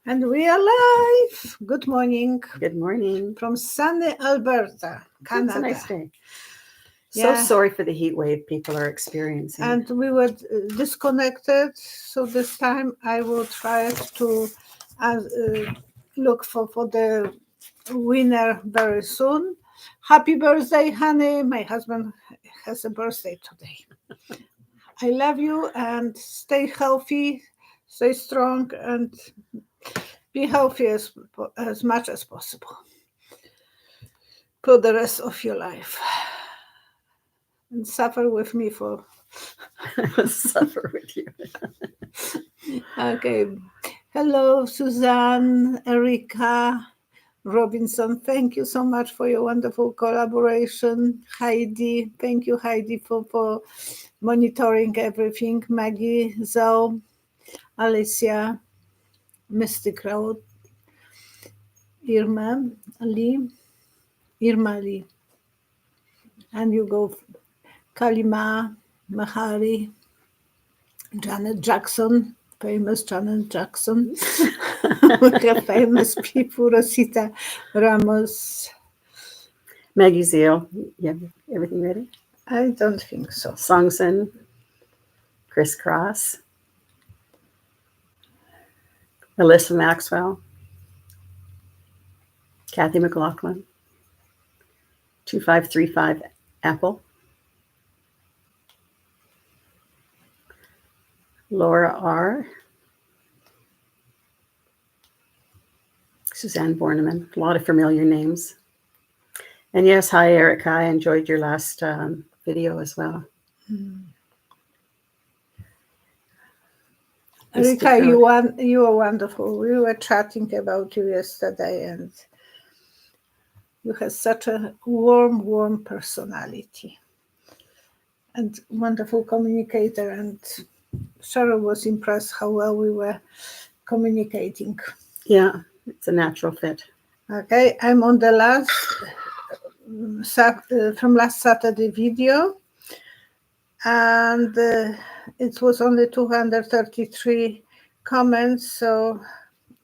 And we are live. Good morning Good morning. from sunny Alberta, Canada. It's a nice day. Yeah. So sorry for the heat wave people are experiencing. And we were disconnected, so this time I will try to look for the winner very soon. Happy birthday, honey. My husband has a birthday today. I love you and stay healthy, stay strong, and be healthy as much as possible for the rest of your life. And suffer with me for. I will suffer with you. Okay. Hello, Suzanne, Erika, Robinson. Thank you so much for your wonderful collaboration. Heidi, thank you, Heidi, for monitoring everything. Maggie, Zoe, Alicia, Mystic Road, Irma Lee, and you go Kalima, Mahari, Janet Jackson, famous Janet Jackson. We have famous people, Rosita Ramos. Maggie Zeal, you have everything ready? I don't think so. Songson, Chris Cross, Alyssa Maxwell, Kathy McLaughlin, 2535 Apple, Laura R., Suzanne Borneman, a lot of familiar names. And yes, hi, Erica. I enjoyed your last video as well. Erika, you are wonderful. We were chatting about you yesterday, and you have such a warm personality and wonderful communicator. And Cheryl was impressed how well we were communicating. Yeah, it's a natural fit. Okay, I'm on the last from last Saturday video, and it was only 233 comments, so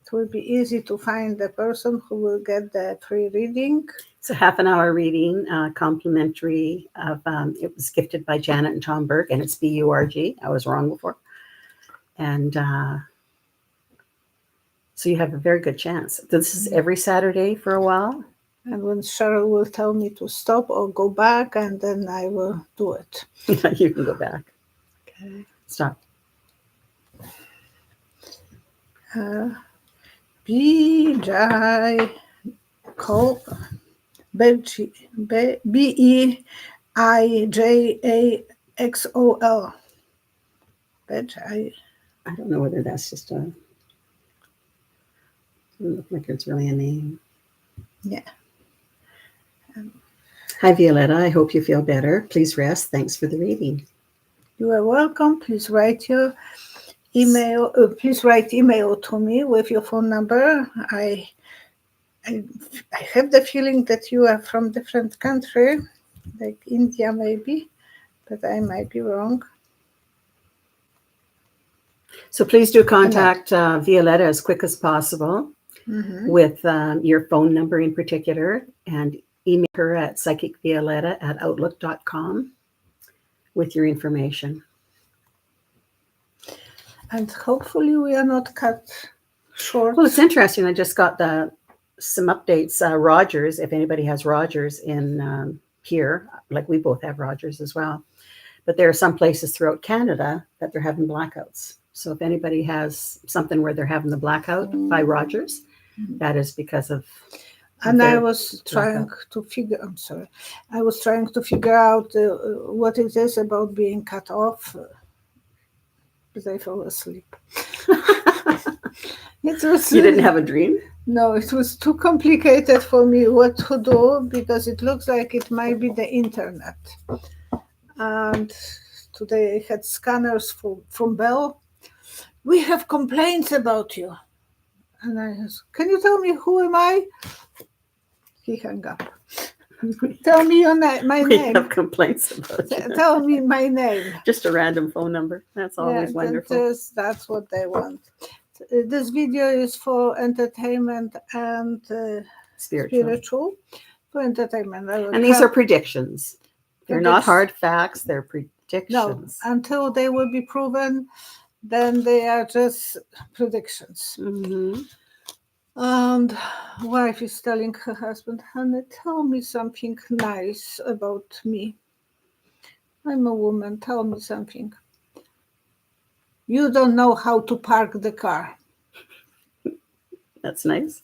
it will be easy to find the person who will get the free reading. It's a half an hour reading, complimentary. It was gifted by Janet and Tom Burke, and it's B-U-R-G. I was wrong before. And so you have a very good chance. This is every Saturday for a while. And when Cheryl will tell me to stop or go back, and then I will do it. You can go back. Okay. Stop. B-J Cole. B-E-I-J-A-X-O-L. I don't know whether that's just doesn't look like it's really a name. Yeah. Hi, Violetta. I hope you feel better. Please rest. Thanks for the reading. You are welcome. Please write your email. Please write email to me with your phone number. I have the feeling that you are from different country, like India maybe, but I might be wrong. So please do contact Violetta as quick as possible with your phone number in particular, and email her at psychicvioletta@outlook.com with your information. And hopefully we are not cut short. Well, it's interesting. I just got some updates. Rogers, if anybody has Rogers in here, like we both have Rogers as well. But there are some places throughout Canada that they're having blackouts. So if anybody has something where they're having the blackout by Rogers, that is because of. And I was trying to figure. I'm sorry. I was trying to figure out what it is about being cut off, but I fell asleep. You didn't have a dream? No, it was too complicated for me what to do, because it looks like it might be the internet. And today I had scanners from Bell. We have complaints about you. And I asked, can you tell me who am I? He hung up. Tell me your name, my name. We have complaints about you. Tell me my name. Just a random phone number. That's always wonderful. That's what they want. This video is for entertainment and spiritual. For entertainment. And these are predictions. They're not hard facts, they're predictions. No, until they will be proven, then they are just predictions. Mm-hmm. And wife is telling her husband, honey, tell me something nice about me. I'm a woman, tell me something. You don't know how to park the car. That's nice.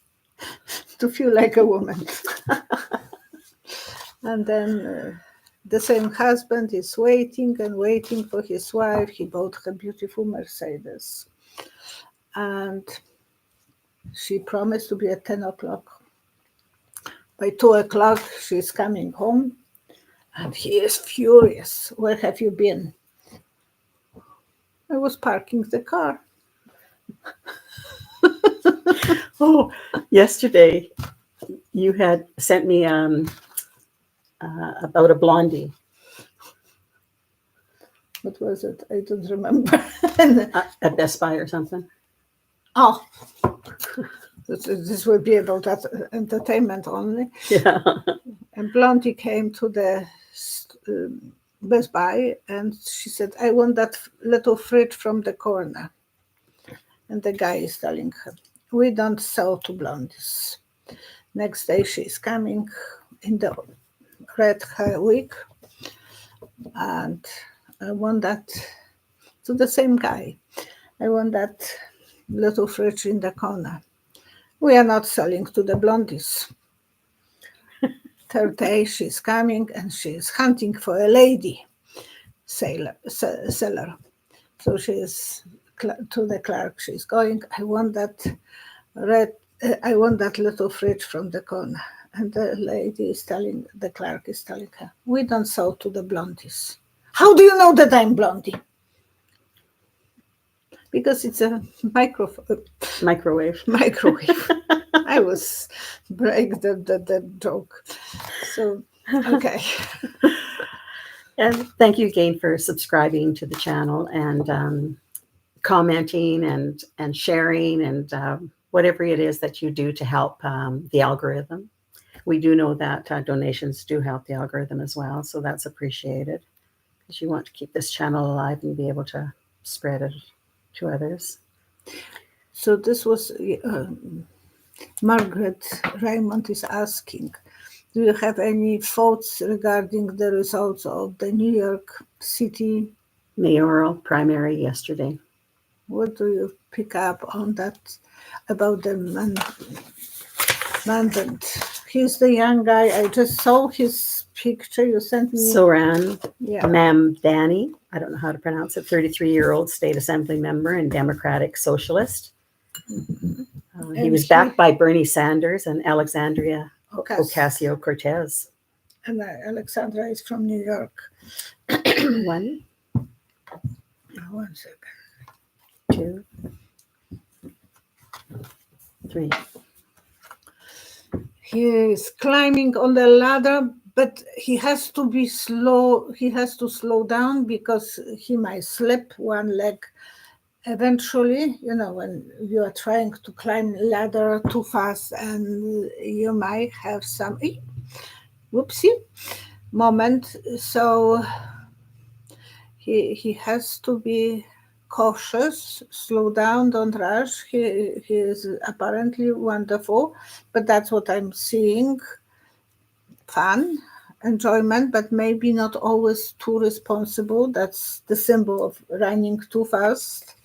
To feel like a woman. And then the same husband is waiting and waiting for his wife. He bought her beautiful Mercedes. And she promised to be at 10 o'clock. By 2 o'clock, she's coming home. And he is furious. Where have you been? I was parking the car. Oh, yesterday you had sent me about a blondie. What was it? I don't remember. At Best Buy or something. Oh, this will be about that entertainment only. Yeah. And Blondie came to the Best Buy and she said, I want that little fridge from the corner. And the guy is telling her, we don't sell to blondies. Next day she's coming in the red hair wig. And I want that, to the same guy, I want that little fridge in the corner. We are not selling to the blondies. Third day she's coming and she's hunting for a lady seller. So she's to the clerk, she's going, I want that little fridge from the corner. And the lady is telling, the clerk is telling her, we don't sell to the blondies. How do you know that I'm blondie? Because it's a microwave. I was break the joke. So, okay. And thank you again for subscribing to the channel and commenting and sharing and whatever it is that you do to help the algorithm. We do know that donations do help the algorithm as well, so that's appreciated because you want to keep this channel alive and be able to spread it to others. So this was Margaret Raymond is asking, do you have any thoughts regarding the results of the New York City mayoral primary yesterday? What do you pick up on that about the mandant? He's the young guy. I just saw his picture you sent me. Soran Mamdani, I don't know how to pronounce it, 33-year-old state assembly member and Democratic Socialist. He was backed by Bernie Sanders and Alexandria Ocasio-Cortez. And Alexandra is from New York. One second. 2, 3. He is climbing on the ladder, but he has to be slow. He has to slow down because he might slip one leg. Eventually, when you are trying to climb ladder too fast and you might have some whoopsie moment. So he has to be cautious, slow down, don't rush. He is apparently wonderful, but that's what I'm seeing. Fun, enjoyment, but maybe not always too responsible. That's the symbol of running too fast.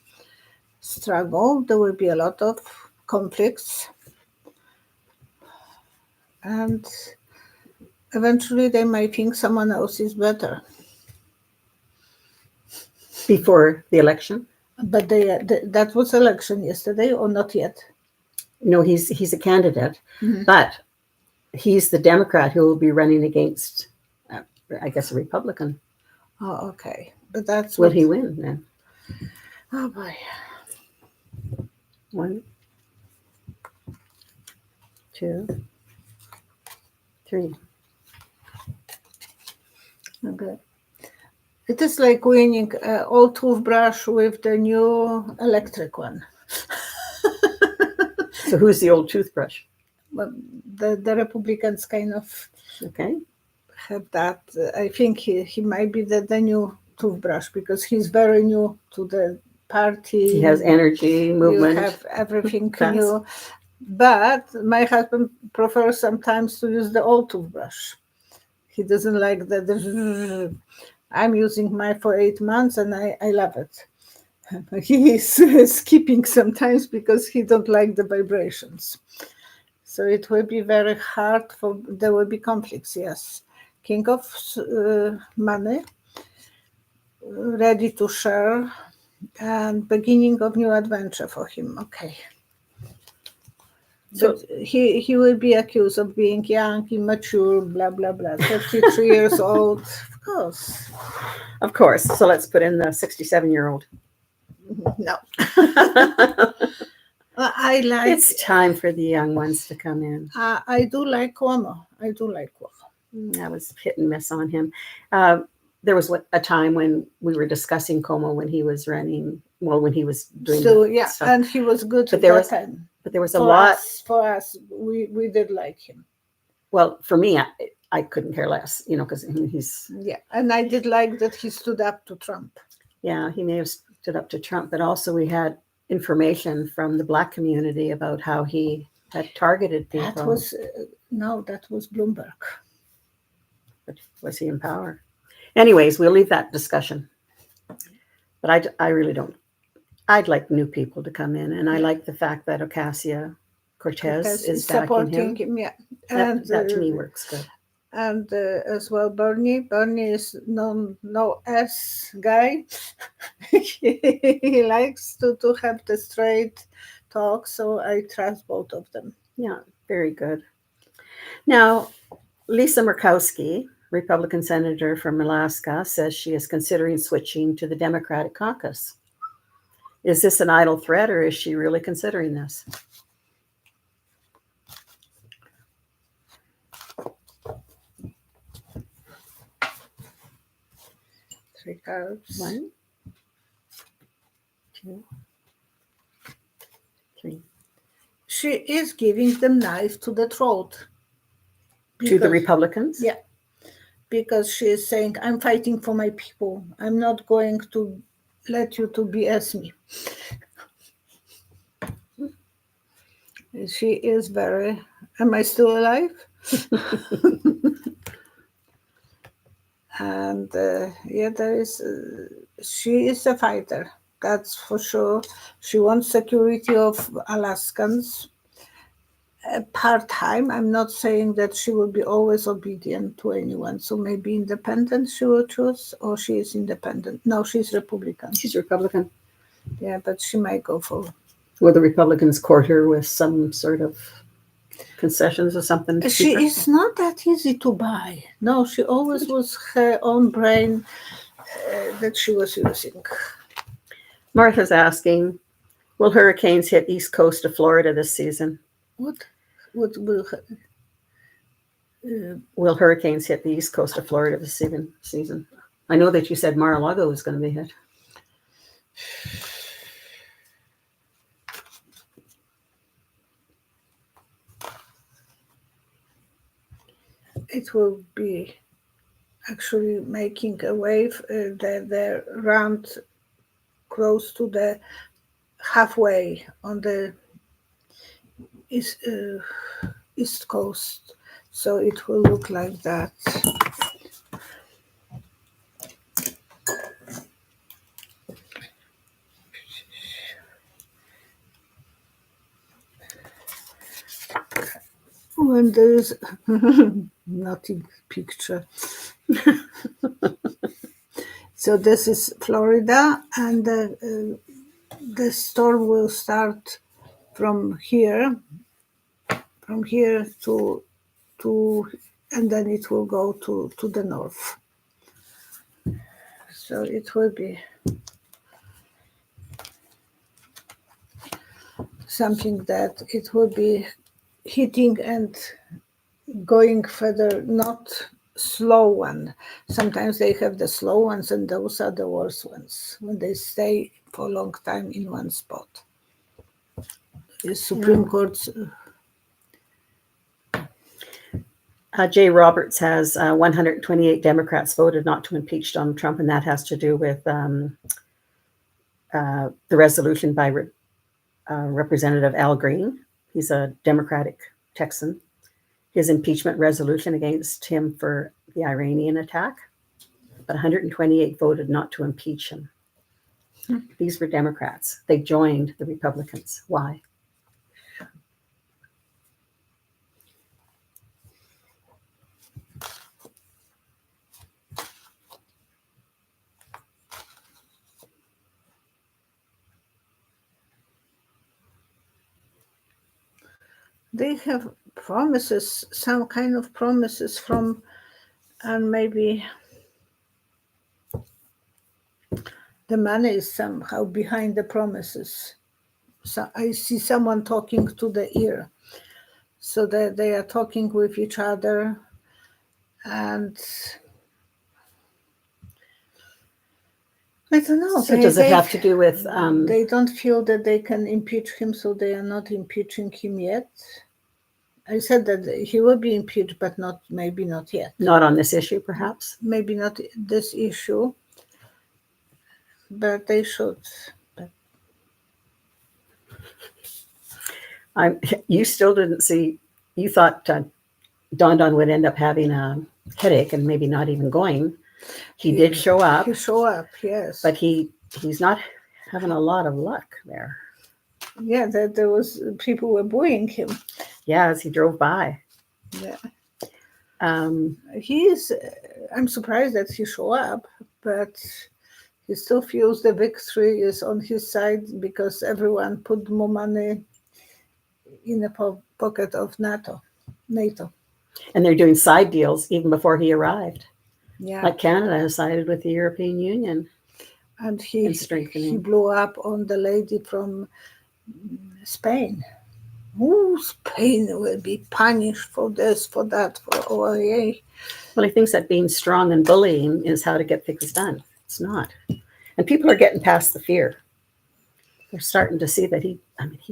Struggle. There will be a lot of conflicts. And eventually they might think someone else is better. Before the election? But that was election yesterday or not yet? No, he's a candidate, but he's the Democrat who will be running against, I guess, a Republican. Oh, okay. But that's will he win then? Oh boy. 1, 2, 3. Okay. It is like winning an old toothbrush with the new electric one. So who's the old toothbrush? Well, the Republicans kind of Okay. have that. I think he might be the new toothbrush because he's very new to the party. He has energy, movement. You have everything fast. new. But my husband prefers sometimes to use the old toothbrush. He doesn't like the I'm using mine for 8 months and I love it. He is skipping sometimes because he don't like the vibrations. So it will be very hard there will be conflicts, yes. King of money, ready to share, and beginning of new adventure for him. Okay. So But he will be accused of being young, immature, blah, blah, blah. 33 years old, of course. Of course. So let's put in the 67-year-old. No. I like. It's time for the young ones to come in. I do like Cuomo. That was hit and miss on him. There was a time when we were discussing Como when he was running. Well, when he was doing stuff. And he was good. But there was a lot for us. We did like him. Well, for me, I couldn't care less, because he's. Yeah, and I did like that he stood up to Trump. Yeah, he may have stood up to Trump, but also we had information from the Black community about how he had targeted people. That was Bloomberg. But was he in power? Anyways, we'll leave that discussion. But I really don't. I'd like new people to come in, and I like the fact that Ocasio-Cortez is supporting him. Yeah, and that to me works good. And as well, Bernie. Bernie is no S guy. He likes to have the straight talk, so I trust both of them. Yeah, very good. Now, Lisa Murkowski, Republican senator from Alaska, says she is considering switching to the Democratic caucus. Is this an idle threat, or is she really considering this? Three cards. 1, 2, 3. She is giving them knife to the throat. To the Republicans? Yeah. Because she is saying, I'm fighting for my people. I'm not going to let you to BS me. She is very, am I still alive? And she is a fighter, that's for sure. She wants security of Alaskans. Part-time, I'm not saying that she will be always obedient to anyone. So maybe independent she will choose, or she is independent. No, she's Republican. She's Republican. Yeah, but she might go for... Will the Republicans court her with some sort of concessions or something? She is not that easy to buy. No, she always was her own brain that she was using. Martha's asking, will hurricanes hit east coast of Florida this season? What will... Will hurricanes hit the east coast of Florida this season? I know that you said Mar-a-Lago was going to be hit. It will be actually making a wave. The round close to the halfway on the east coast. So it will look like that. When there is nothing picture. So this is Florida, and the storm will start from here to and then it will go to the north. So it will be something that it will be hitting and going further, not slow one. Sometimes they have the slow ones, and those are the worst ones when they stay for a long time in one spot. Supreme Court's. Jay Roberts has 128 Democrats voted not to impeach Donald Trump, and that has to do with the resolution by Representative Al Green. He's a Democratic Texan. His impeachment resolution against him for the Iranian attack, but 128 voted not to impeach him. These were Democrats. They joined the Republicans. Why? They have promises, some kind of promises from, and maybe the money is somehow behind the promises. So I see someone talking to the ear, so that they are talking with each other, and I don't know. So does it have to do with? They don't feel that they can impeach him, so they are not impeaching him yet. I said that he will be impeached, but maybe not yet. Not on this issue, perhaps? Maybe not this issue, but they should. You still didn't see, you thought Don would end up having a headache and maybe not even going. He did show up. He showed up, yes. But he's not having a lot of luck there. Yeah, there was people were booing him. Yeah, as he drove by. Yeah. I'm surprised that he showed up, but he still feels the victory is on his side because everyone put more money in the pocket of NATO. And they're doing side deals even before he arrived. Yeah. Like Canada has sided with the European Union. And he blew up on the lady from Spain. Oh, Spain will be punished for this, for that, for OIA. Well, he thinks that being strong and bullying is how to get things done. It's not. And people are getting past the fear. They're starting to see that he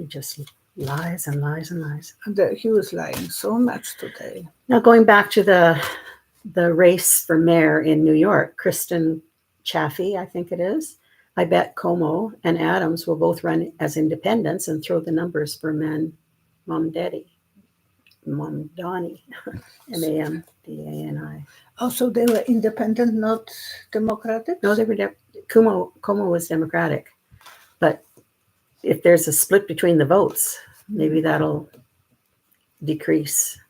just lies and lies and lies. And he was lying so much today. Now, going back to the race for mayor in New York, Kristen Chaffee, I think it is. I bet Como and Adams will both run as independents and throw the numbers for Mamdani, M-A-M-D-A-N-I. Oh, so they were independent, not Democratic? No, they were. Como was Democratic, but if there's a split between the votes, maybe that'll decrease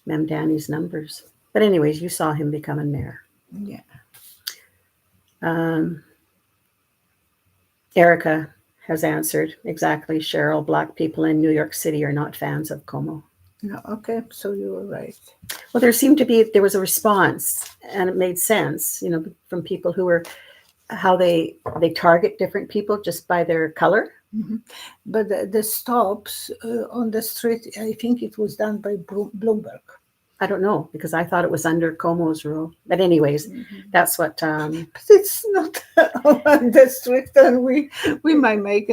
Mamdani's numbers. But anyways, you saw him becoming mayor. Yeah. Erica has answered exactly. Cheryl, Black people in New York City are not fans of Como. No, okay, so you were right. Well, there was a response, and it made sense, from people who were, how they target different people just by their color. Mm-hmm. But the stops on the street, I think it was done by Bloomberg. I don't know, because I thought it was under Como's rule. But anyways, that's what... But it's not on the street, and we might make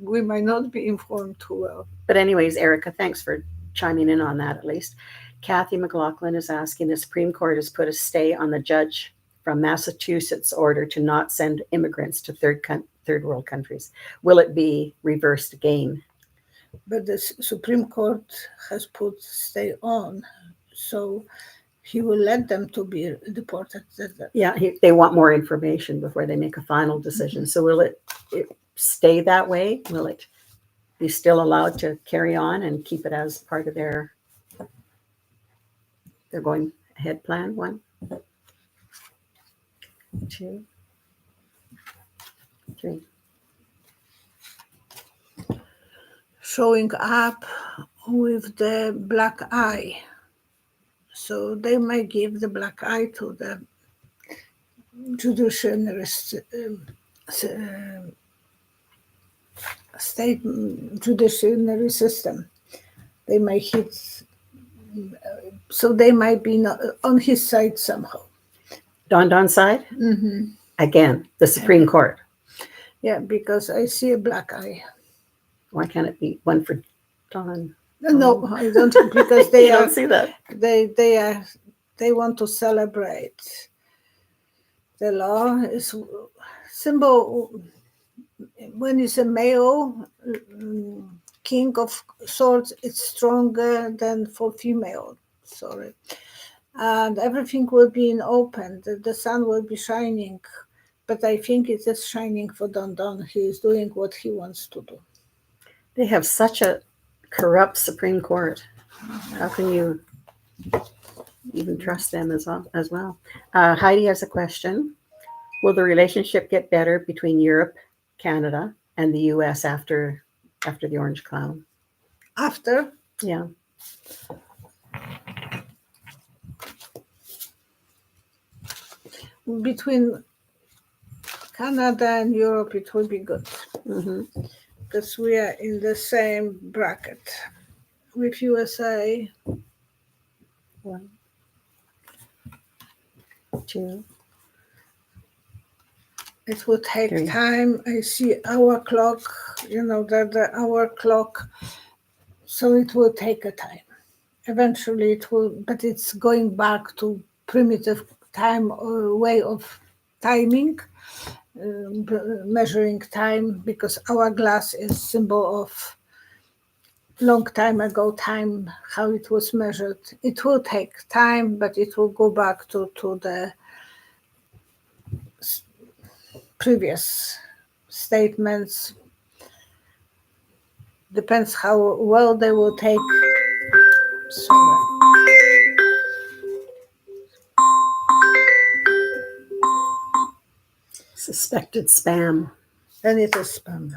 we might not be informed too well. But anyways, Erica, thanks for chiming in on that at least. Kathy McLaughlin is asking, the Supreme Court has put a stay on the judge from Massachusetts' order to not send immigrants to third world countries. Will it be reversed again? But the Supreme Court has put stay on, so he will let them to be deported. Yeah, they want more information before they make a final decision. Mm-hmm. So will it stay that way? Will it be still allowed to carry on and keep it as part of their going ahead plan? 1, 2, 3. Showing up with the black eye. So they may give the black eye to the judiciary state judiciary system. They may hit, so they might be not on his side somehow. Don's side? Mm-hmm. Again, the Supreme Court. Yeah, because I see a black eye. Why can't it be one for Don? No, I don't, because they You are don't see that. they want to celebrate. The law is symbol when it's a male king of swords, it's stronger than for female. Sorry. And everything will be in open. The sun will be shining. But I think it is shining for Don Don. He is doing what he wants to do. They have such a corrupt Supreme Court. How can you even trust them as well? Heidi has a question. Will the relationship get better between Europe, Canada, and the U.S. after the Orange Cloud? After? Yeah. Between Canada and Europe, it will be good. Because we are in the same bracket with USA. 1, 2. It will take 3. time. I see our clock, the hour clock. So it will take a time. Eventually it will, but it's going back to primitive time or way of timing, measuring time, because hourglass is symbol of long time ago time, how it was measured. It will take time, but it will go back to the previous statements. Depends how well they will take. Sorry. Suspected spam. And it is spam.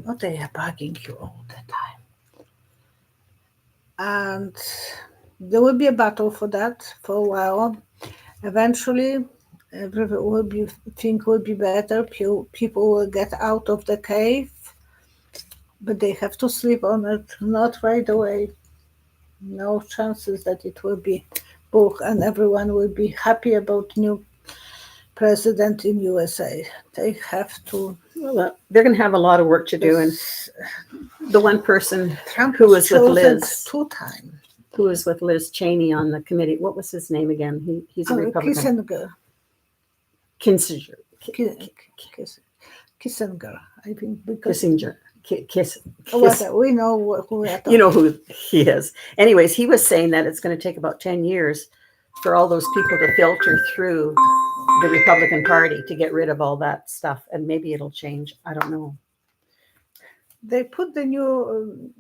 Oh, they are bugging you all the time. And there will be a battle for that for a while. Eventually, everything will be better. People will get out of the cave, but they have to sleep on it, not right away. No chances that it will be book and everyone will be happy about new president in USA. They have to. Well, they're going to have a lot of work to do. And the one person Trump who was with Liz, 2 times. Who was with Liz Cheney on the committee. What was his name again? He's a Republican. Kissinger. Kissinger. Kissinger, I think. Kissinger. We know who we are talking. You know who he is. Anyways, he was saying that it's going to take about 10 years for all those people to filter through the Republican Party to get rid of all that stuff. And maybe it'll change. I don't know. They put the new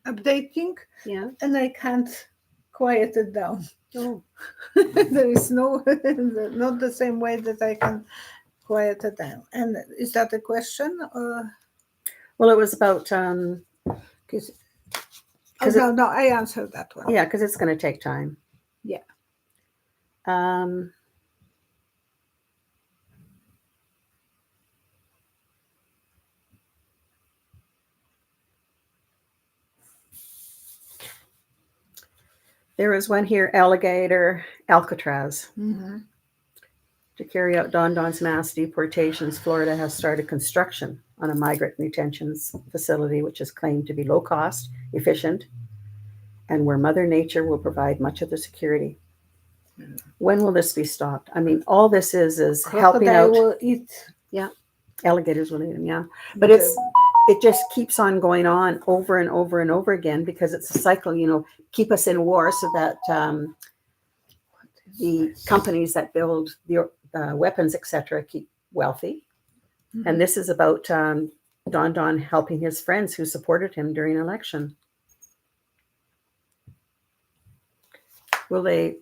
updating, yeah, and I can't quiet it down. Oh. There is not the same way that I can quiet it down. And is that a question? Well, it was about no, I answered that one. Yeah, because it's going to take time. Yeah. There is one here, alligator Alcatraz. To carry out Don Don's mass deportations, Florida has started construction on a migrant detention facility, which is claimed to be low cost, efficient, and where Mother Nature will provide much of the security. When will this be stopped? I mean, all this is helping out. Will eat. Yeah, alligators will eat them. Yeah, but it just keeps on going on over and over and over again because it's a cycle. Keep us in war so that the companies that build the weapons, etc., keep wealthy. And this is about Don Don helping his friends who supported him during election. Will they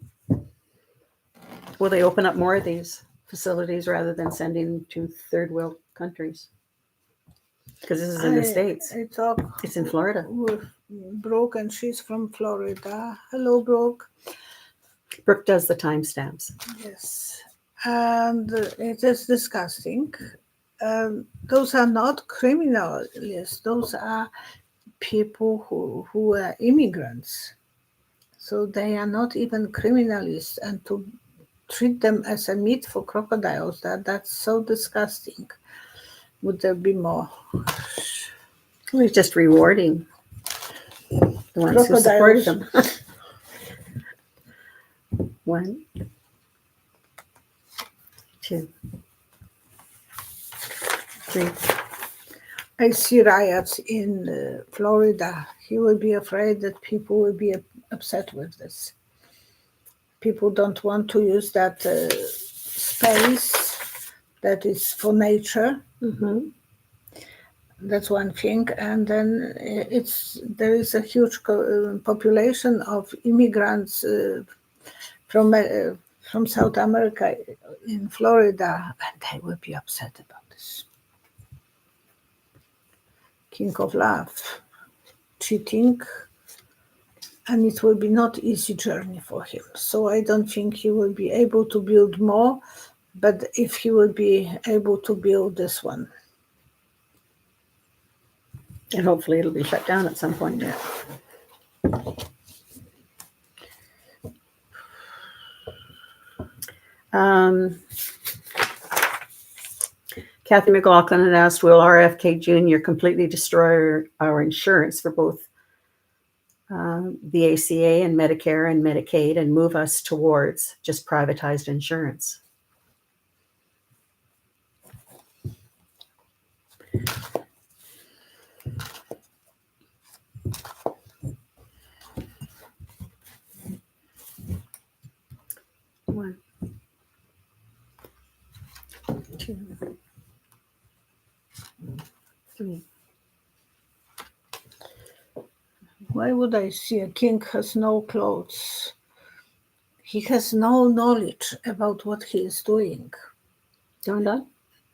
open up more of these facilities rather than sending to third world countries? Because this is in the States. It's in Florida. With Brooke, and she's from Florida. Hello, Brooke. Brooke does the timestamps. Yes. And it is disgusting. Those are not criminals. Those are people who are immigrants. So they are not even criminalists. And to treat them as a meat for crocodiles, that's so disgusting. Would there be more? We're just rewarding the ones who supported them. 1, 2, 3. I see riots in Florida. He will be afraid that people will be upset with this. People don't want to use that space that is for nature. Mm-hmm. That's one thing. And then there is a huge population of immigrants from South America in Florida, and they will be upset about this. King of love, cheating, and it will be not easy journey for him. So I don't think he will be able to build more, but if he will be able to build this one. And hopefully it'll be shut down at some point. Yeah. Kathy McLaughlin had asked, will RFK Jr. completely destroy our insurance for both the ACA and Medicare and Medicaid and move us towards just privatized insurance? One, 2, 3. Why would I see a king has no clothes? He has no knowledge about what he is doing. John?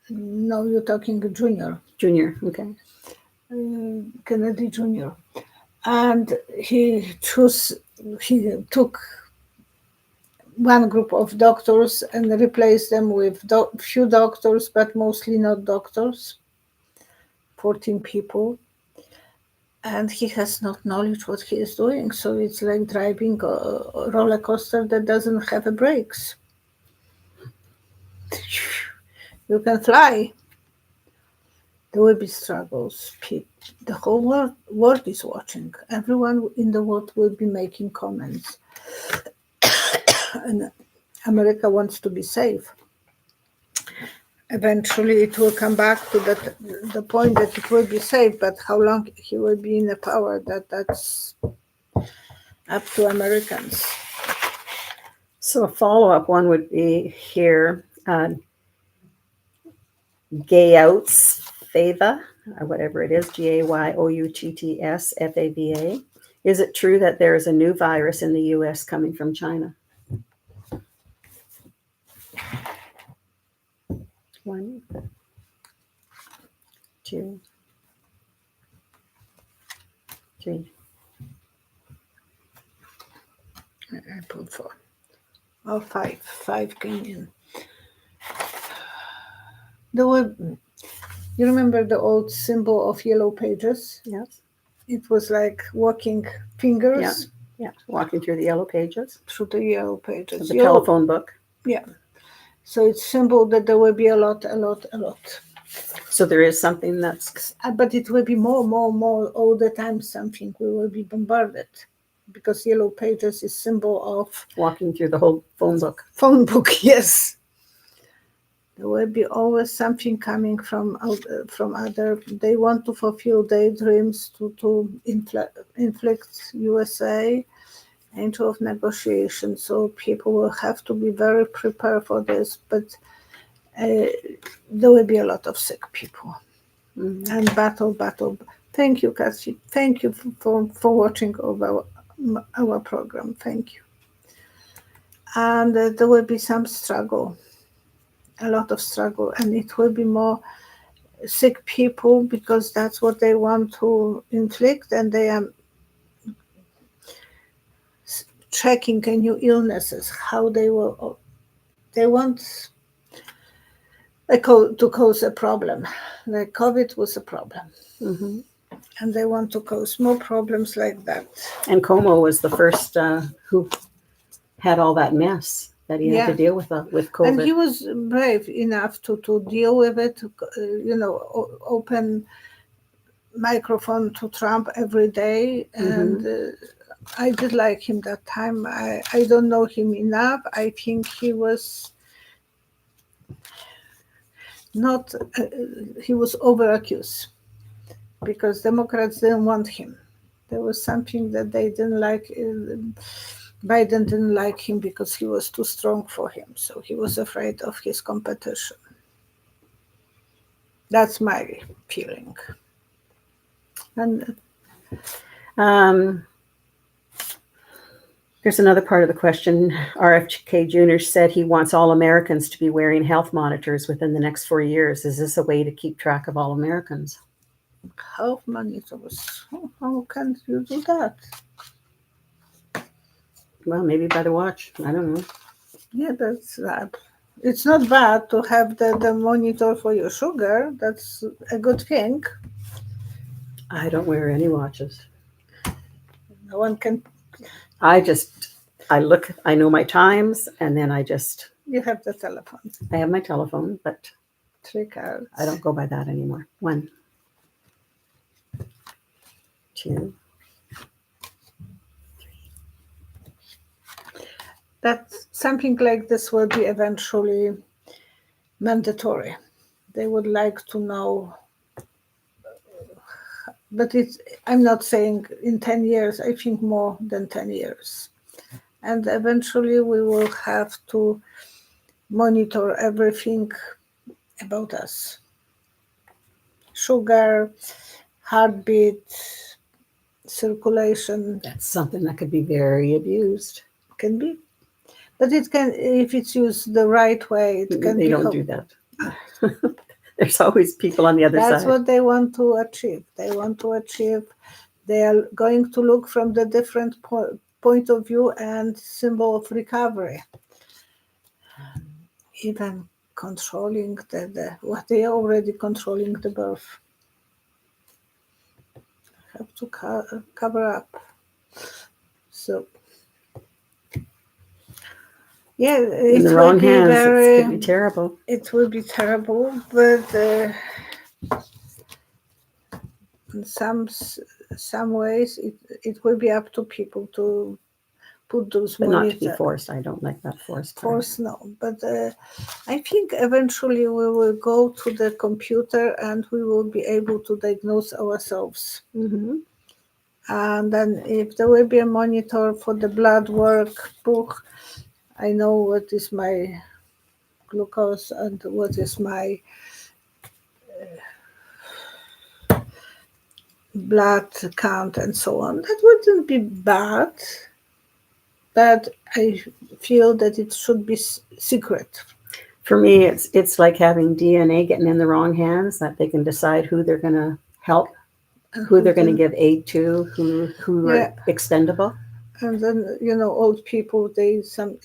No, you're talking Junior. Junior, okay. Kennedy Jr. And he took one group of doctors and replaced them with few doctors, but mostly not doctors, 14 people. And he has not knowledge what he is doing. So it's like driving a roller coaster that doesn't have brakes. You can fly. There will be struggles. The whole world is watching. Everyone in the world will be making comments. And America wants to be safe. Eventually it will come back to the point that it will be safe, but how long he will be in the power, that's up to Americans. So a follow-up one would be here, Gayouts Fava, or whatever it is, Gayouts Fava. Is it true that there is a new virus in the US coming from China? 1, 2, 3. I put 4. Oh, 5. 5 came in. You remember the old symbol of Yellow Pages? Yes. It was like walking fingers. Yeah. Walking through the yellow pages. Through the Yellow Pages. The telephone book. Yeah. So it's symbol that there will be a lot. So there is something that's... But it will be more, all the time something. We will be bombarded. Because Yellow Pages is symbol of... Walking through the whole phone book. Phone book, yes. There will be always something coming from other. They want to fulfill their dreams to inflict USA into of negotiation. So people will have to be very prepared for this. But there will be a lot of sick people. Mm-hmm. And battle. Thank you, Kathy. Thank you for watching over our program. Thank you. And there will be some struggle. A lot of struggle, and it will be more sick people because that's what they want to inflict, and they are checking new illnesses, how they want to cause a problem. Like COVID was a problem. Mm-hmm. And they want to cause more problems like that. And Como was the first who had all that mess that he had to deal with COVID. And he was brave enough to deal with it, open microphone to Trump every day, and I did like him that time. I don't know him enough. I think he was not, he was over accused because Democrats didn't want him. There was something that they didn't like. Biden didn't like him because he was too strong for him. So he was afraid of his competition. That's my feeling. And There's another part of the question. RFK Jr. said he wants all Americans to be wearing health monitors within the next 4 years. Is this a way to keep track of all Americans? health monitors, how can you do that? Well, maybe by the watch. I don't know. Yeah, that's it's not bad to have the monitor for your sugar. That's a good thing. I don't wear any watches. No one can. I look, I know my times, and then You have the telephone. I have my telephone, but 3 cards. I don't go by that anymore. 1, 2. That something like this will be eventually mandatory. They would like to know, but I'm not saying in 10 years, I think more than 10 years. And eventually we will have to monitor everything about us. Sugar, heartbeat, circulation. That's something that could be very abused. Can be. But it can, if it's used the right way, it can be. They don't do that. There's always people on the other side. That's what they want to achieve. They are going to look from the different point of view and symbol of recovery. Even controlling what they are already controlling the birth. Have to cover up. So. Yeah, in the wrong hands, it could be terrible. It will be terrible, but in some ways, it will be up to people to put those. But not to be forced. I don't like that forced. Force, no. But I think eventually we will go to the computer and we will be able to diagnose ourselves. And then if there will be a monitor for the blood work book, I know what is my glucose and what is my blood count and so on. That wouldn't be bad, but I feel that it should be secret. For me, it's like having DNA getting in the wrong hands, that they can decide who they're going to help, who they're going to give aid to, who are expendable. And then, old people, some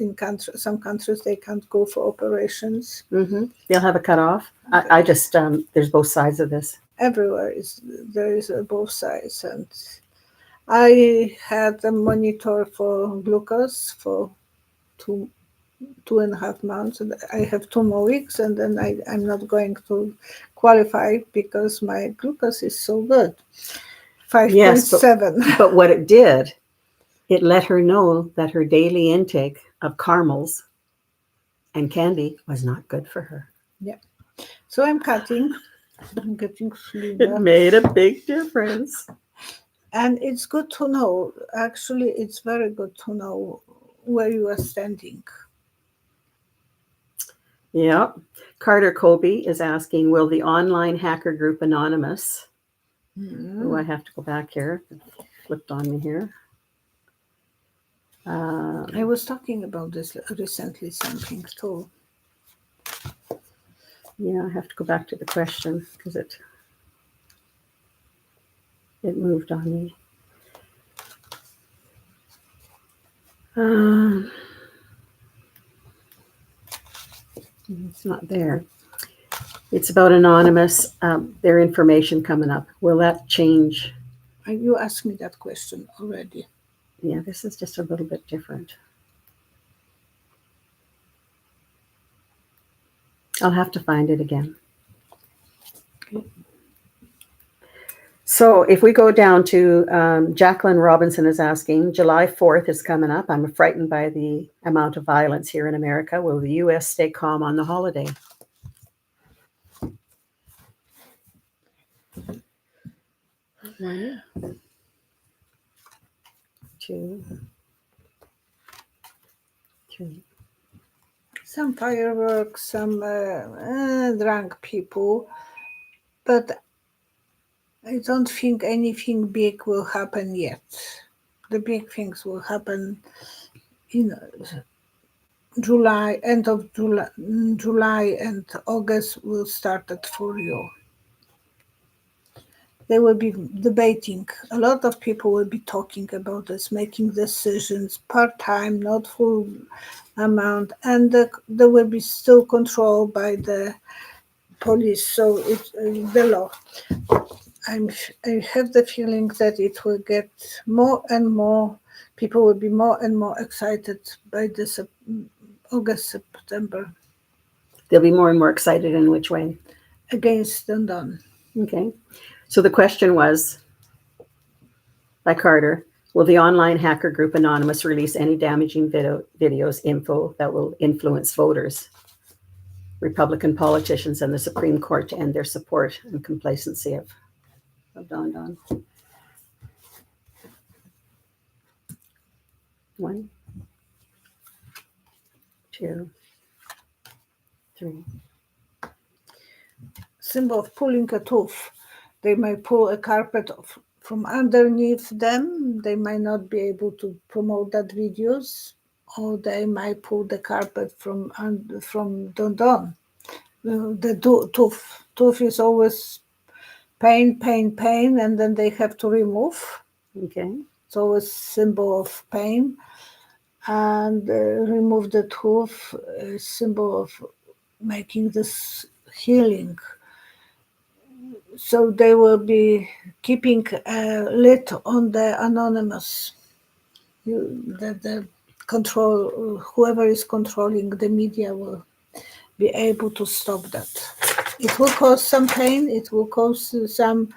countries, they can't go for operations. They'll have a cutoff. I just, there's both sides of this. Everywhere there is both sides. And I had a monitor for glucose for 2.5 months. And I have 2 more weeks, and then I'm not going to qualify because my glucose is so good. 5.7. Yes, but what it did, it let her know that her daily intake of caramels and candy was not good for her. Yeah. So I'm cutting. I'm getting slimmer. It made a big difference. And it's good to know. Actually, it's very good to know where you are standing. Yeah. Carter Colby is asking, will the online hacker group Anonymous, I have to go back here. It flipped on me here. I was talking about this recently, something too. Yeah, I have to go back to the question because it moved on me. It's not there. It's about Anonymous, their information coming up. Will that change? You asked me that question already. Yeah, this is just a little bit different. I'll have to find it again. Okay. So if we go down to Jacqueline Robinson is asking, July 4th is coming up. I'm frightened by the amount of violence here in America. Will the U.S. stay calm on the holiday? One, two, three. Some fireworks, some drunk people, but I don't think anything big will happen yet. The big things will happen in July, end of July and August will start it for you. They will be debating. A lot of people will be talking about this, making decisions part-time, not full amount, and they will be still controlled by the police. So it's the law. I have the feeling that it will get more and more. People will be more and more excited by this August, September They'll be more and more excited in which way? against London. Okay. So the question was, by Carter, will the online hacker group Anonymous release any damaging videos, info that will influence voters, Republican politicians, and the Supreme Court to end their support and complacency of Don Don? One, two, three. Symbol of pulling a tooth. They might pull a carpet from underneath them. They might not be able to promote that videos, or they might pull the carpet from Don Don. The tooth is always pain, and then they have to remove. Okay. It's always symbol of pain, and remove the tooth, symbol of making this healing. So they will be keeping a lid on the Anonymous. The control, whoever is controlling the media will be able to stop that. It will cause some pain, it will cause some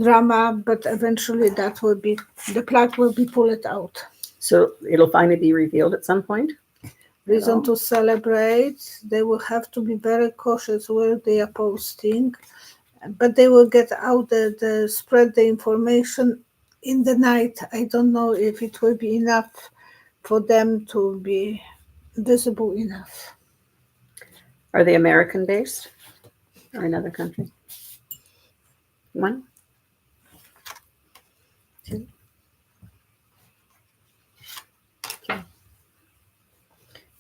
drama, but eventually that will be, the plug will be pulled out. So it'll finally be revealed at some point? Reason to celebrate. They will have to be very cautious where they are posting, but they will get out the spread the information in the night. I don't know if it will be enough for them to be visible enough. Are they American based or another country? One, two, three.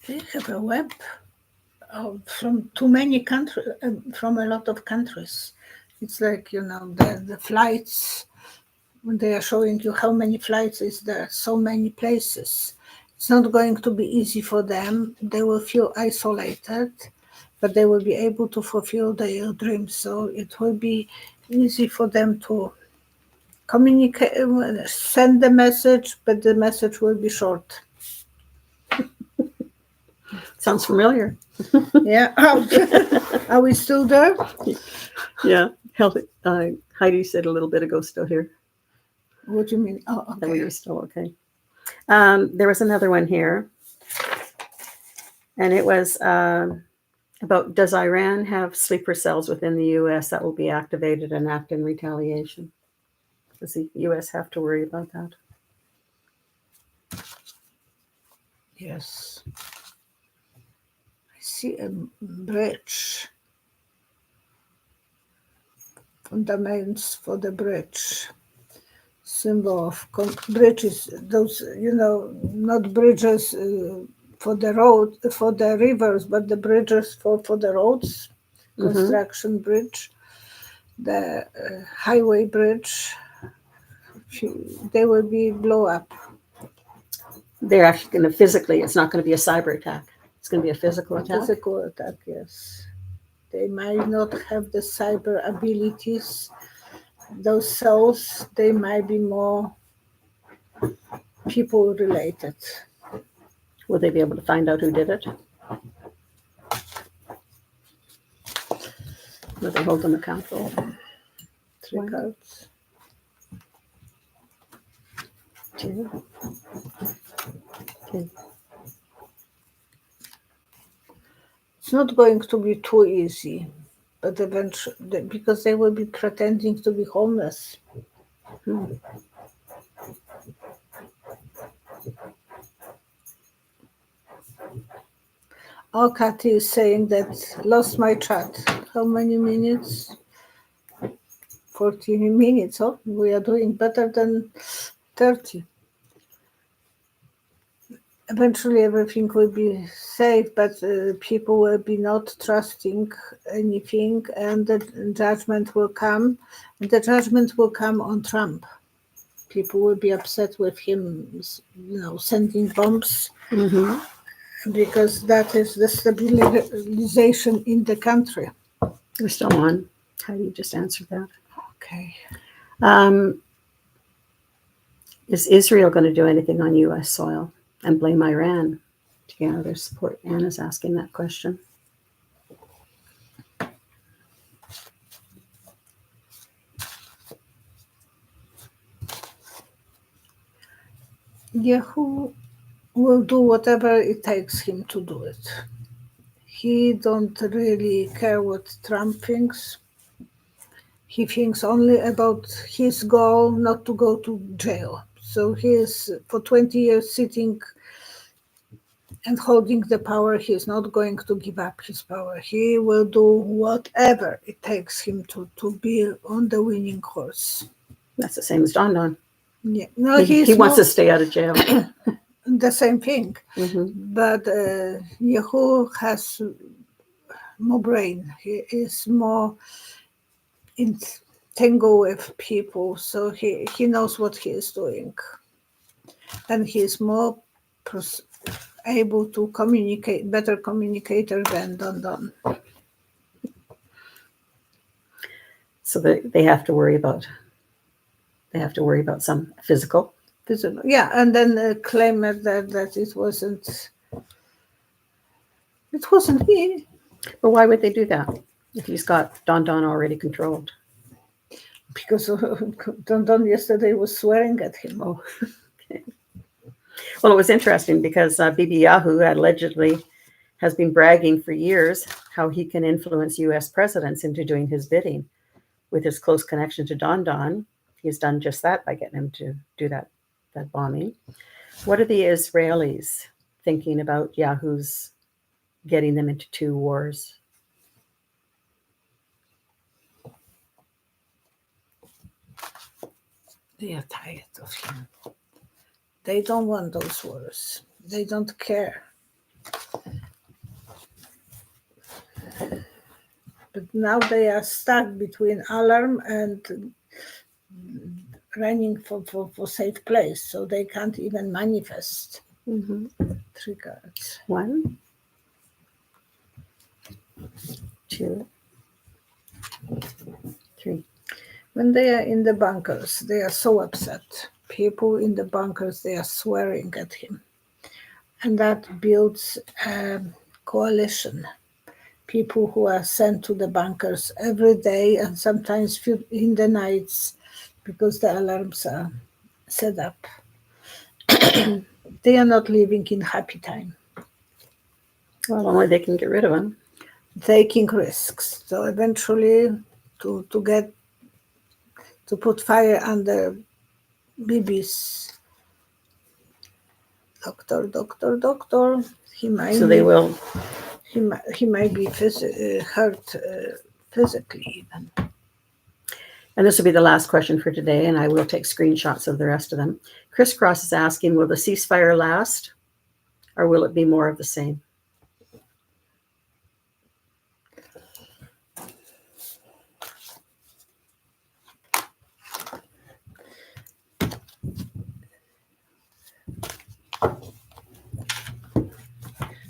They have a web from too many countries, from a lot of countries. It's like, the flights, when they are showing you how many flights is there, so many places. It's not going to be easy for them. They will feel isolated, but they will be able to fulfill their dreams. So it will be easy for them to communicate, send the message, but the message will be short. Sounds familiar. Yeah. Are we still there? Yeah. Heidi said a little bit ago, still here. What do you mean? Oh, That we okay. were still okay. There was another one here. And it was about, does Iran have sleeper cells within the U.S. that will be activated and act in retaliation? Does the U.S. have to worry about that? Yes. I see a bridge. Fundaments for the bridge. Symbol of bridges, those, not bridges for the road, for the rivers, but the bridges for the roads, construction bridge, the highway bridge. They will be blow up. They're actually going to physically, it's not going to be a cyber attack. It's going to be a physical attack. Physical attack, yes. They might not have the cyber abilities. Those cells, they might be more people related. Will they be able to find out who did it? Will they hold them accountable? 3 One. cards. 2. 3. It's not going to be too easy, but eventually, because they will be pretending to be homeless. Oh, Kathy is saying that lost my chat. How many minutes? 14 minutes. Oh, we are doing better than 30. Eventually, everything will be safe, but people will be not trusting anything, and the judgment will come. And the judgment will come on Trump. People will be upset with him, sending bombs, because that is the stabilization in the country. We're still on. How do you just answer that? Okay. Is Israel going to do anything on U.S. soil and blame Iran to gather their support? Anna's asking that question. Yahoo will do whatever it takes him to do it. He don't really care what Trump thinks. He thinks only about his goal not to go to jail. So he is for 20 years sitting and holding the power. He is not going to give up his power. He will do whatever it takes him to be on the winning horse. That's the same as Don Don. Yeah. No, he wants to stay out of jail. The same thing. But Yahoo has more brain. He is more in tango with people, so he knows what he is doing. And he is more able to communicate, better communicator than Don Don. So they have to worry about some physical. Yeah, and then claim that it wasn't me. But why would they do that if he's got Don Don already controlled? Because Don Don yesterday was swearing at him. Oh, okay. Well, it was interesting because Bibi Yahoo allegedly has been bragging for years how he can influence U.S. presidents into doing his bidding. With his close connection to Don Don, he's done just that by getting him to do that bombing. What are the Israelis thinking about Yahoo's getting them into 2 wars? They are tired of him. They don't want those wars. They don't care. But now they are stuck between alarm and running for safe place, so they can't even manifest. 3 cards. 1, 2, 3. When they are in the bunkers, they are so upset. People in the bunkers, they are swearing at him. And that builds a coalition. People who are sent to the bunkers every day and sometimes in the nights because the alarms are set up. They are not living in happy time. Well, only they can get rid of him. Taking risks. So eventually to put fire under Bibi's doctor. He might. So they will. He might be hurt physically even. And this will be the last question for today, and I will take screenshots of the rest of them. Crisscross is asking, will the ceasefire last, or will it be more of the same?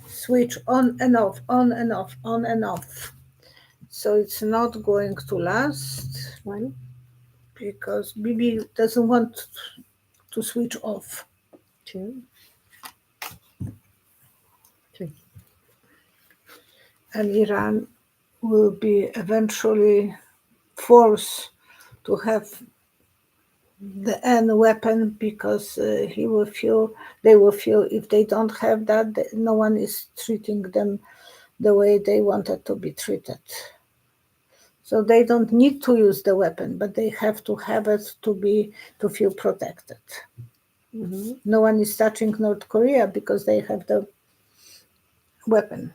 Switch on and off, on and off, on and off. So it's not going to last. 1, because Bibi doesn't want to switch off. 2, 3. And Iran will be eventually forced to have the N weapon, because they will feel if they don't have that, no one is treating them the way they wanted to be treated. So they don't need to use the weapon, but they have to have it to feel protected. Mm-hmm. No one is touching North Korea because they have the weapon.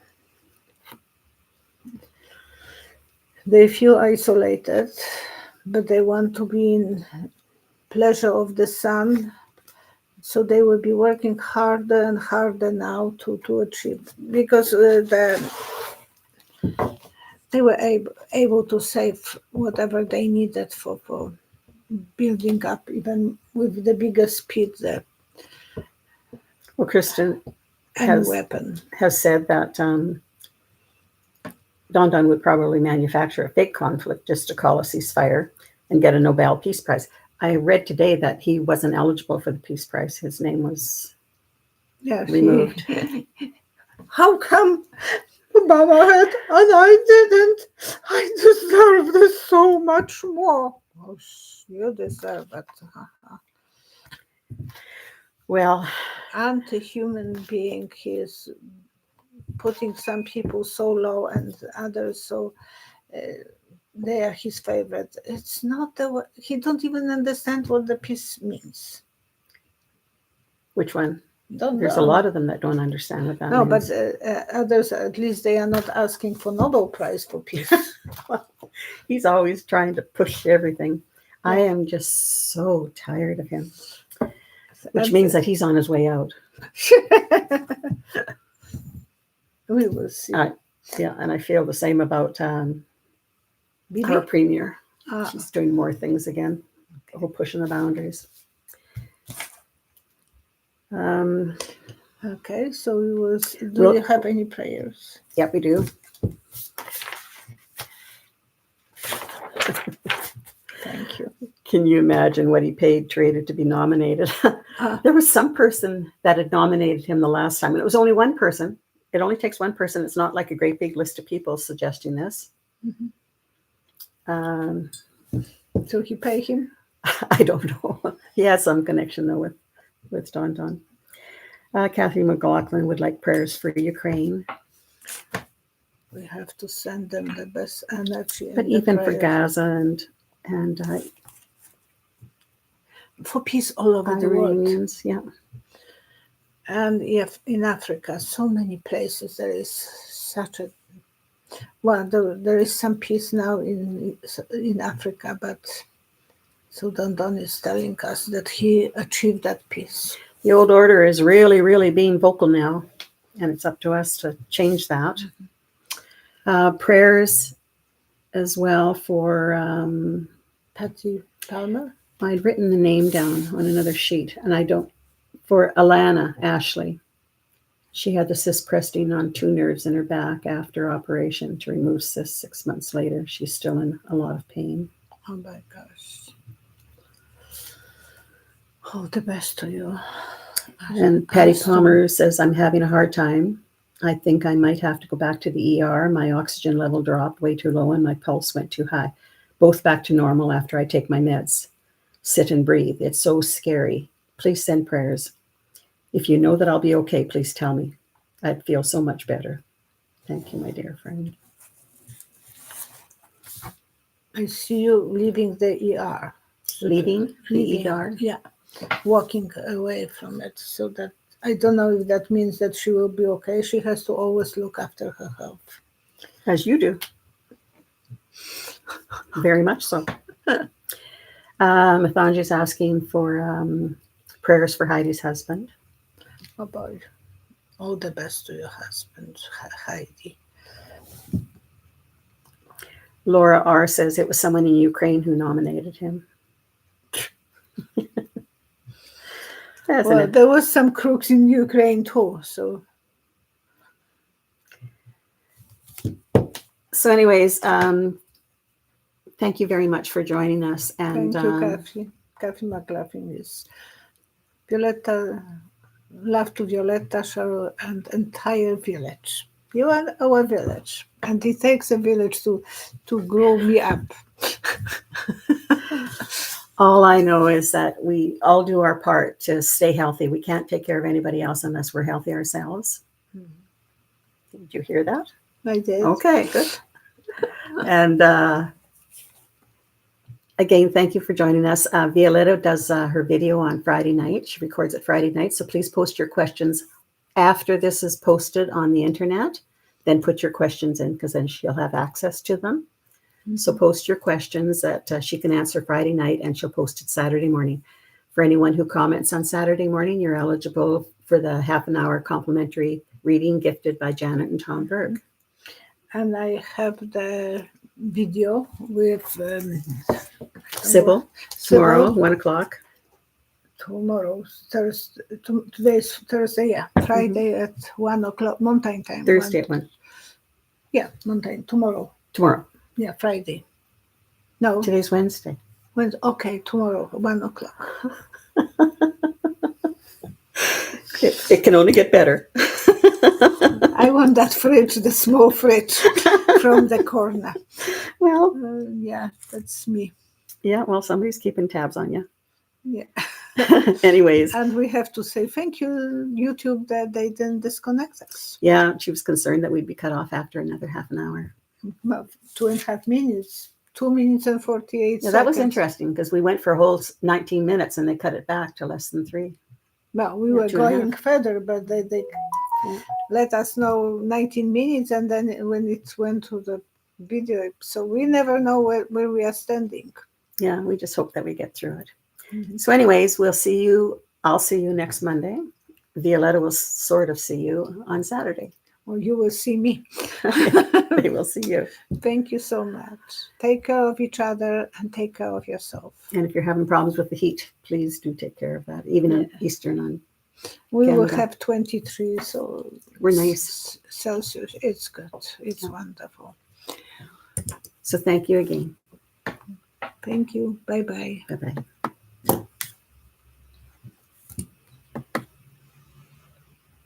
They feel isolated, but they want to be in pleasure of the sun. So they will be working harder and harder now to achieve, because they were able to save whatever they needed for building up, even with the biggest speed, the Well, Kristen N weapon. has said that Don Don would probably manufacture a fake conflict just to call a ceasefire and get a Nobel Peace Prize. I read today that he wasn't eligible for the Peace Prize. His name was removed. How come Obama had and I didn't? I deserve this so much more. Oh, you deserve it. Well, Anti-human being. He is putting some people so low and others so they are his favorite. It's not he don't even understand what the peace means. which one? There's a lot of them that don't understand what that means. But others, at least they are not asking for Nobel Prize for peace. He's always trying to push everything. Yeah. I am just so tired of him, which means that he's on his way out. We will see. Yeah, and I feel the same about our premier. She's doing more things again, pushing the boundaries. Okay, so we will. Do you have any prayers? Yeah, we do. Thank you. Can you imagine what he paid Trader to be nominated? There was some person that had nominated him the last time, and it was only one person. It only takes one person. It's not like a great big list of people suggesting this. Mm-hmm. So he paid him? I don't know. He has some connection though with Don Don. Kathy McLaughlin would like prayers for Ukraine. We have to send them the best energy. But even for Gaza and for peace all over the world. Yeah. And if in Africa, so many places there is such a there is some peace now in Africa, but so Don Don is telling us that he achieved that peace. The old order is really, really being vocal now, and it's up to us to change that. Mm-hmm. Prayers as well for Patty Palmer. I'd written the name down on another sheet, and I don't. For Alana Ashley. She had the cyst pressing on 2 nerves in her back after operation to remove cysts 6 months later. She's still in a lot of pain. Oh my gosh. All the best to you. And Patty Palmer says, I'm having a hard time. I think I might have to go back to the ER. My oxygen level dropped way too low and my pulse went too high. Both back to normal after I take my meds. Sit and breathe. It's so scary. Please send prayers. If you know that I'll be okay, please tell me. I'd feel so much better. Thank you, my dear friend. I see you leaving the ER. Leaving the ER? Yeah, walking away from it. So that, I don't know if that means that she will be okay. She has to always look after her health. As you do. Very much so. Mathanji's asking for prayers for Heidi's husband. Oh boy. All the best to your husband, Heidi. Laura R. says it was someone in Ukraine who nominated him. Well, there was some crooks in Ukraine too, so. So anyways, thank you very much for joining us. And thank you, Kathy. Kathy McLaughlin is Violetta. Love to Violetta, Cheryl, and entire village. You are our village, and it takes a village to grow me up. All I know is that we all do our part to stay healthy. We can't take care of anybody else unless we're healthy ourselves. Did you hear that? I did. Okay, good. And again, thank you for joining us. Violetta does her video on Friday night. She records it Friday night. So please post your questions after this is posted on the internet. Then put your questions in, because then she'll have access to them. So post your questions that she can answer Friday night, and she'll post it Saturday morning. For anyone who comments on Saturday morning, you're eligible for the half-an-hour complimentary reading gifted by Janet and Tom Berg. And I have the video with Sybil, tomorrow, 1 o'clock. Tomorrow, Thursday. Today's Thursday, yeah. Friday at 1 o'clock, Mountain Time. Thursday at 1. Yeah, Mountain. Tomorrow. Tomorrow. Yeah, Friday. No. Today's Wednesday. Okay, tomorrow, 1 o'clock. It can only get better. I want that fridge, the small fridge from the corner. Well, yeah, that's me. Yeah, well, somebody's keeping tabs on you. Yeah. Anyways. And we have to say thank you, YouTube, that they didn't disconnect us. Yeah, she was concerned that we'd be cut off after another half an hour. Well, 2.5 minutes. 2 minutes and 48 seconds. That was interesting, because we went for a whole 19 minutes and they cut it back to less than 3. Well, we were going further, but they let us know 19 minutes, and then when it went to the video, so we never know where we are standing. Yeah, we just hope that we get through it. Mm-hmm. So anyways, we'll see you. I'll see you next Monday. Violetta will sort of see you on Saturday. Well, you will see me. They will see you. Thank you so much. Take care of each other and take care of yourself. And if you're having problems with the heat, please do take care of that, even in Eastern on We Canada. will have 23, so we're nice. Celsius. It's good. It's wonderful. So thank you again. Thank you. Bye-bye. Bye-bye.